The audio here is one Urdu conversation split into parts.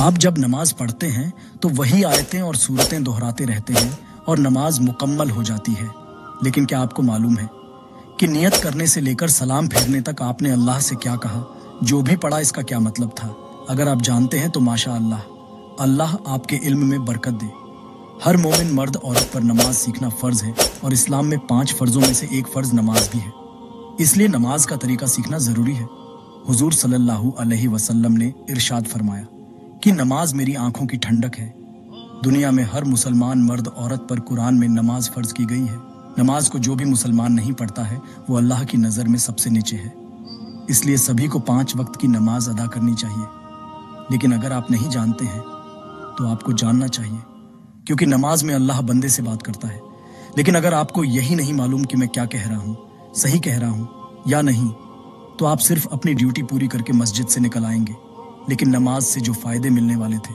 آپ جب نماز پڑھتے ہیں تو وہی آیتیں اور سورتیں دہراتے رہتے ہیں اور نماز مکمل ہو جاتی ہے، لیکن کیا آپ کو معلوم ہے کہ نیت کرنے سے لے کر سلام پھیرنے تک آپ نے اللہ سے کیا کہا؟ جو بھی پڑھا اس کا کیا مطلب تھا؟ اگر آپ جانتے ہیں تو ماشاء اللہ آپ کے علم میں برکت دے۔ ہر مومن مرد عورت پر نماز سیکھنا فرض ہے، اور اسلام میں 5 فرضوں میں سے ایک فرض نماز بھی ہے، اس لیے نماز کا طریقہ سیکھنا ضروری ہے۔ حضور صلی اللہ علیہ وسلم نے ارشاد فرمایا کہ نماز میری آنکھوں کی ٹھنڈک ہے۔ دنیا میں ہر مسلمان مرد عورت پر قرآن میں نماز فرض کی گئی ہے۔ نماز کو جو بھی مسلمان نہیں پڑھتا ہے وہ اللہ کی نظر میں سب سے نیچے ہے، اس لیے سبھی کو 5 وقت کی نماز ادا کرنی چاہیے۔ لیکن اگر آپ نہیں جانتے ہیں تو آپ کو جاننا چاہیے، کیونکہ نماز میں اللہ بندے سے بات کرتا ہے۔ لیکن اگر آپ کو یہی نہیں معلوم کہ میں کیا کہہ رہا ہوں، صحیح کہہ رہا ہوں یا نہیں، تو آپ صرف اپنی ڈیوٹی پوری کر کے مسجد سے نکل آئیں گے، لیکن نماز سے جو فائدے ملنے والے تھے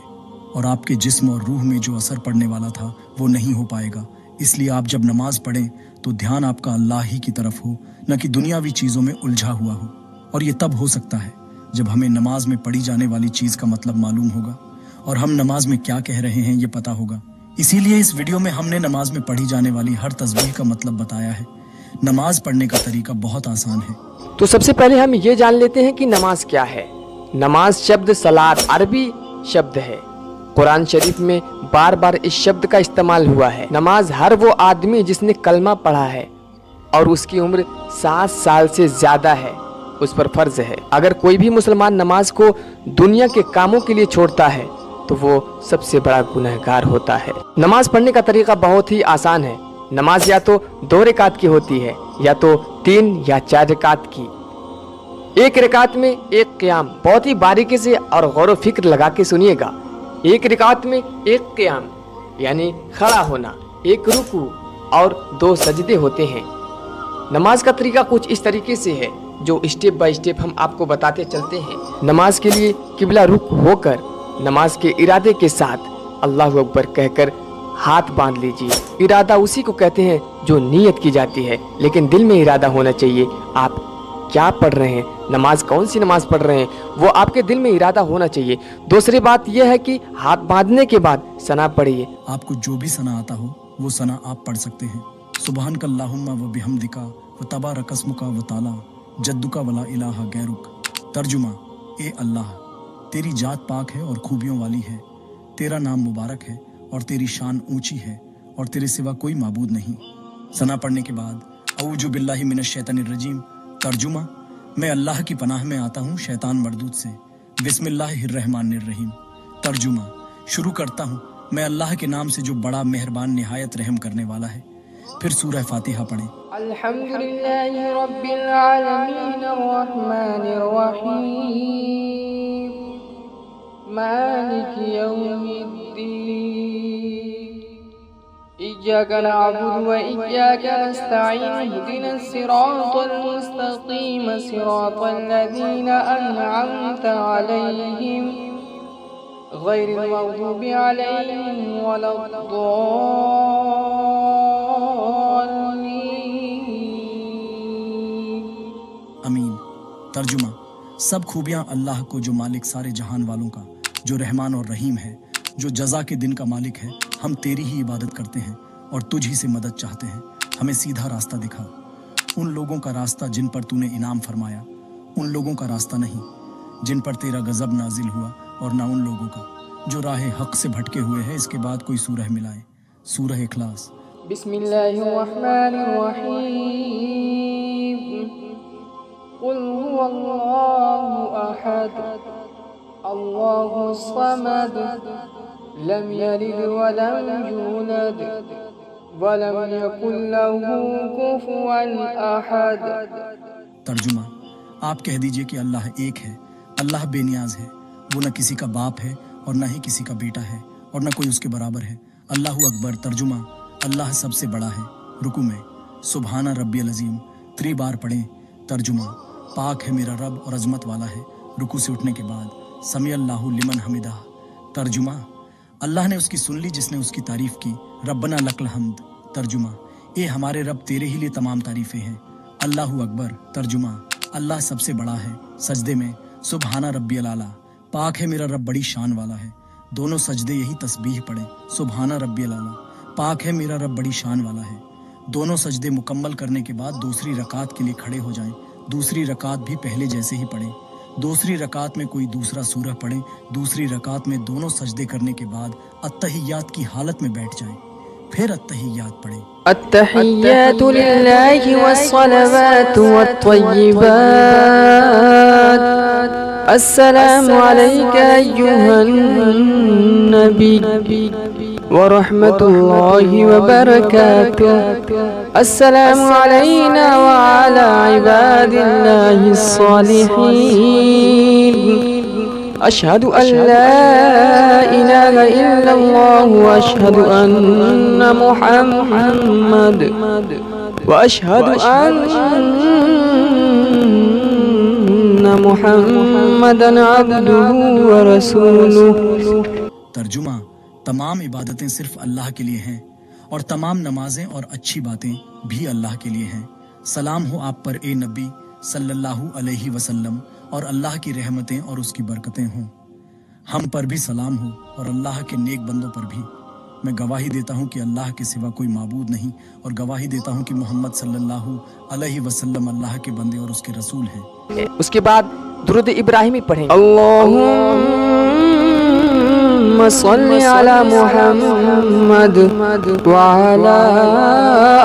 اور آپ کے جسم اور روح میں جو اثر پڑنے والا تھا وہ نہیں ہو پائے گا۔ اس لیے آپ جب نماز پڑھیں تو دھیان آپ کا اللہ ہی کی طرف ہو، نہ کہ دنیاوی چیزوں میں الجھا ہوا ہو۔ اور یہ تب ہو سکتا ہے جب ہمیں نماز میں پڑھی جانے والی چیز کا مطلب معلوم ہوگا اور ہم نماز میں کیا کہہ رہے ہیں یہ پتا ہوگا۔ اسی لیے اس ویڈیو میں ہم نے نماز میں پڑھی جانے والی ہر تسبیح کا مطلب بتایا ہے۔ نماز پڑھنے کا طریقہ بہت آسان ہے۔ تو سب سے پہلے ہم یہ جان لیتے ہیں کہ نماز کیا ہے۔ نماز شبد صلاۃ عربی شبد ہے، قرآن شریف میں بار بار اس شبد کا استعمال ہوا ہے۔ نماز ہر وہ آدمی جس نے کلمہ پڑھا ہے اور اس کی عمر 7 سال سے زیادہ ہے اس پر فرض ہے۔ اگر کوئی بھی مسلمان نماز کو دنیا کے کاموں کے لیے چھوڑتا ہے تو وہ سب سے بڑا گنہگار ہوتا ہے۔ نماز پڑھنے کا طریقہ بہت ہی آسان ہے۔ نماز یا تو 2 رکعت کی ہوتی ہے یا تو 3 یا 4 رکعت کی۔ ایک رکعت میں ایک قیام، بہت ہی باریکی سے اور غور و فکر لگا کے سنیے گا۔ ایک رکعت میں ایک قیام یعنی کھڑا ہونا، ایک رکوع اور 2 سجدے ہوتے ہیں۔ نماز کا طریقہ کچھ اس طریقے سے ہے جو اسٹیپ بائی اسٹیپ ہم آپ کو بتاتے چلتے ہیں۔ نماز کے لیے قبلہ رخ ہو کر نماز کے ارادے کے ساتھ اللہ اکبر کہہ کر ہاتھ باندھ لیجیے۔ ارادہ اسی کو کہتے ہیں جو نیت کی جاتی ہے، لیکن دل میں ارادہ ہونا چاہیے۔ آپ کیا پڑھ رہے ہیں، نماز کون سی نماز پڑھ رہے ہیں، وہ آپ کے دل میں ارادہ ہونا چاہیے۔ دوسری بات یہ ہے کہ ہاتھ باندھنے کے بعد ثنا پڑھیے۔ آپ کو جو بھی ثنا آتا ہو وہ ثنا آپ پڑھ سکتے ہیں۔ سبحانک اللہم و بحمدک و تبارک اسمک و تعالی جدک ولا الہ غیرک۔ ترجمہ: اے اللہ، تیری ذات پاک ہے اور خوبیوں والی ہے، تیرا نام مبارک ہے اور تیری شان اونچی ہے، اور تیرے سوا کوئی معبود نہیں۔ ثنا پڑھنے کے بعد اعوذ باللہ من الشیطان الرجیم۔ ترجمہ: میں اللہ کی پناہ میں آتا ہوں شیطان مردود سے۔ بسم اللہ الرحمن الرحیم۔ ترجمہ: شروع کرتا ہوں میں اللہ کے نام سے جو بڑا مہربان نہایت رحم کرنے والا ہے۔ پھر سورہ فاتحہ پڑھیں۔ الحمدللہ رب العالمین الرحمن الرحیم مالک یوم الدین إياك نعبد وإياك نستعين اهدنا الصراط المستقيم صراط الذين أنعمت عليهم غير المغضوب عليهم ولا الضالين امین۔ ترجمہ: سب خوبیاں اللہ کو جو مالک سارے جہان والوں کا، جو رحمان اور رحیم ہے، جو جزا کے دن کا مالک ہے۔ ہم تیری ہی عبادت کرتے ہیں اور تجھ ہی سے مدد چاہتے ہیں۔ ہمیں سیدھا راستہ دکھا، ان لوگوں کا راستہ جن پر تو نے انعام فرمایا، ان لوگوں کا راستہ نہیں جن پر تیرا غضب نازل ہوا، اور نہ ان لوگوں کا جو راہ حق سے بھٹکے ہوئے ہیں۔ اس کے بعد کوئی سورہ ملائے۔ سورہ اخلاص۔ بسم اللہ الرحمن الرحیم قل هو اللہ احد اللہ الصمد لم یلد ولم یولد ولم یکن له کفوا احد۔ ترجمہ: آپ کہہ دیجئے کہ اللہ ایک ہے، اللہ بے نیاز ہے، وہ نہ کسی کا باپ ہے اور نہ ہی کسی کا بیٹا ہے اور نہ کوئی اس کے برابر ہے۔ اللہ اکبر۔ ترجمہ: اللہ سب سے بڑا ہے۔ رکوع میں سبحان ربی العظیم 3 بار پڑھیں۔ ترجمہ: پاک ہے میرا رب اور عظمت والا ہے۔ رکوع سے اٹھنے کے بعد سمیع اللہ لمن حمدہ۔ ترجمہ: اللہ نے اس کی سن لی جس نے اس کی تعریف کی۔ ربنا لک الحمد۔ ترجمہ: اے ہمارے رب تیرے ہی لیے تمام تعریفیں ہیں۔ اللہ اکبر۔ ترجمہ: اللہ سب سے بڑا ہے۔ سجدے میں سبحان ربی العلیٰ۔ پاک ہے میرا رب بڑی شان والا ہے، دونوں سجدے یہی تسبیح پڑھیں، سبحانہ ربی الاعلیٰ۔ پاک ہے میرا رب بڑی شان والا ہے۔ دونوں سجدے مکمل کرنے کے بعد دوسری رکعت کے لیے کھڑے ہو جائیں، دوسری رکعت بھی پہلے جیسے ہی پڑھیں۔ دوسری رکعت میں کوئی دوسرا سورہ پڑھیں، دوسری رکعت میں دونوں سجدے کرنے کے بعد التحیات کی حالت میں بیٹھ جائیں، پھر التحیات پڑھیں۔ التحيات لله والصلوات والطيبات السلام عليك أيها النبي ورحمة الله وبركاته السلام علينا وعلى عباد الله الصالحين أشهد أن لا إله إلا الله وأشهد أن محمد وأشهد أن محمدا عبده ورسوله۔ ترجمہ: تمام عبادتیں صرف اللہ کے لیے ہیں اور تمام نمازیں اور اچھی باتیں بھی اللہ کے لیے ہیں۔ سلام ہو آپ پر اے نبی صلی اللہ علیہ وسلم، اور اللہ کی رحمتیں اور اس کی برکتیں ہوں۔ ہم پر بھی سلام ہو اور اللہ کے نیک بندوں پر بھی۔ میں گواہی دیتا ہوں کہ اللہ کے سوا کوئی معبود نہیں، اور گواہی دیتا ہوں کہ محمد صلی اللہ علیہ وسلم اللہ کے بندے اور اس کے رسول ہیں۔ اس کے بعد درود ابراہیمی پڑھیں گے۔ اللهم صل على محمد وعلى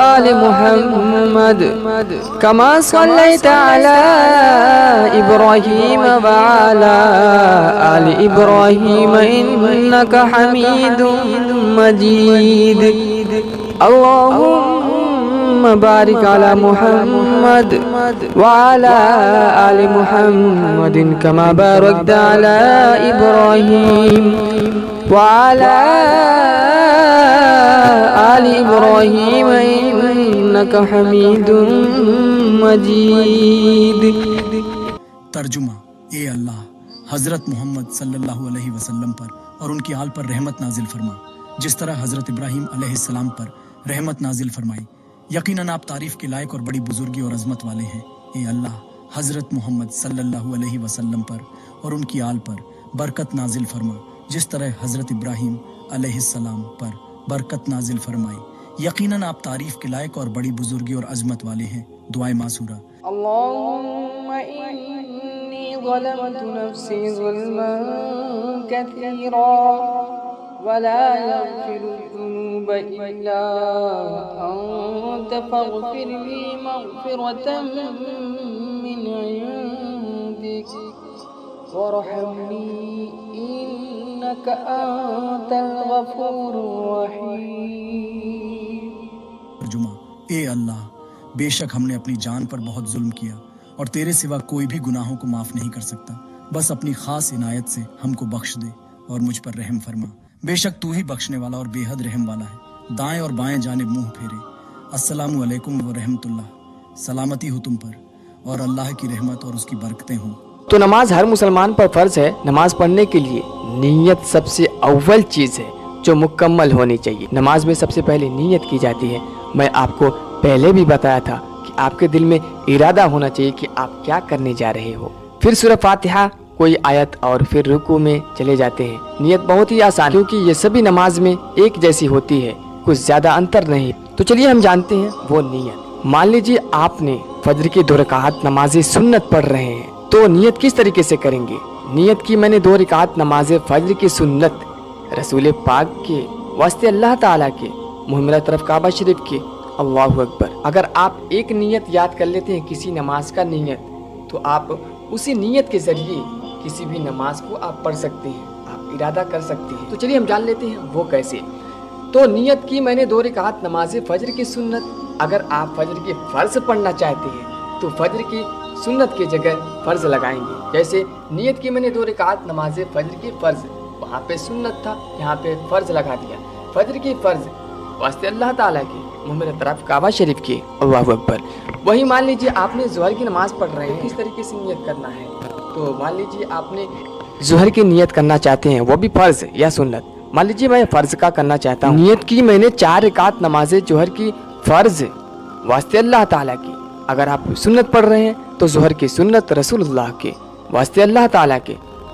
آل محمد كما صليت على إبراهيم وعلى آل إبراهيم إنك حميد مجيد اللهم بارك على محمد وعلى آل محمد كما باركت على إبراهيم وعلى آل إبراهيم إنك حميد مجيد۔ ترجمہ: اے اللہ، حضرت محمد صلی اللہ علیہ وسلم پر اور ان کی آل پر رحمت نازل فرما، جس طرح حضرت ابراہیم علیہ السلام پر رحمت نازل فرمائی۔ یقیناً آپ تعریف کے لائق اور بڑی بزرگی اور عظمت والے ہیں۔ اے اللہ، حضرت محمد صلی اللہ علیہ وسلم پر اور ان کی آل پر برکت نازل فرما، جس طرح حضرت ابراہیم علیہ السلام پر برکت نازل فرمائی۔ یقیناً آپ تعریف کے لائق اور بڑی بزرگی اور عظمت والے ہیں۔ دعائے معصورہ۔ اللهم إني ظلمت نفسي ظلما كثيرا ولا يغفر الذنوب إلا أنت فاغفر لي مغفرة من عندك وارحمني إنك أنت الغفور الرحيم۔ ترجمہ: اے اللہ، بے شک ہم نے اپنی جان پر بہت ظلم کیا اور تیرے سوا کوئی بھی گناہوں کو معاف نہیں کر سکتا، بس اپنی خاص عنایت سے ہم کو بخش دے اور مجھ پر رحم فرما۔ بے شک تو ہی بخشنے والا اور بے حد رحم والا ہے۔ دائیں اور بائیں جانب منہ پھیرے۔ السلام علیکم ورحمۃ اللہ۔ سلامتی ہو تم پر اور اللہ کی رحمت اور اس کی برکتیں ہوں۔ تو نماز ہر مسلمان پر فرض ہے۔ نماز پڑھنے کے لیے نیت سب سے اول چیز ہے جو مکمل ہونی چاہیے۔ نماز میں سب سے پہلے نیت کی جاتی ہے۔ میں آپ کو پہلے بھی بتایا تھا کہ آپ کے دل میں ارادہ ہونا چاہیے کہ آپ کیا کرنے جا رہے ہو۔ پھر سورہ فاتحہ، کوئی آیت، اور پھر رکوع میں چلے جاتے ہیں۔ نیت بہت ہی آسان، کیونکہ یہ سبھی نماز میں ایک جیسی ہوتی ہے، کچھ زیادہ انتر نہیں۔ تو چلیے ہم جانتے ہیں وہ نیت۔ مان لیجیے آپ نے فجر کی 2 رکعت نماز سنت پڑھ رہے ہیں، تو نیت کس طریقے سے کریں گے؟ نیت کی میں نے 2 رکعت نماز فجر کی سنت رسول پاک کے واسطے اللہ تعالیٰ کے، منہ میرا طرف کعبہ شریف کے، اللہ اکبر۔ اگر آپ ایک نیت یاد کر لیتے ہیں کسی نماز کا نیت، تو آپ اسی نیت کے ذریعے کسی بھی نماز کو آپ پڑھ سکتے ہیں، آپ ارادہ کر سکتے ہیں۔ تو چلیے ہم جان لیتے ہیں وہ کیسے۔ تو نیت کی میں نے 2 رکعت نماز فجر کی سنت۔ اگر آپ فجر کی فرض پڑھنا چاہتے ہیں تو فجر کی سنت کی جگہ فرض لگائیں گے۔ جیسے نیت کی میں نے 2 رکعت نماز فجر کی فرض، وہاں پہ سنت تھا، یہاں پہ فرض لگا دیا۔ فجر کی فرض واسطے اللہ تعالیٰ کی، منہ میرے طرف کعبہ شریف کی، اللہ اکبر۔ وہی مان لیجیے آپ نے ظہر کی نماز پڑھ رہے ہیں، کس طریقے سے نیت کرنا ہے؟ تو مان لیجیے آپ نے ظہر کی نیت کرنا چاہتے ہیں، وہ بھی فرض یا سنت۔ مان لیجیے میں فرض کا کرنا چاہتا ہوں۔ نیت کی میں نے 4 رکعت نماز ظہر کی فرض واسطے اللہ تعالیٰ کی۔ اگر آپ سنت پڑھ رہے ہیں تو ظہر کی سنت رسول اللہ کے واسطے اللہ تعالیٰ کے،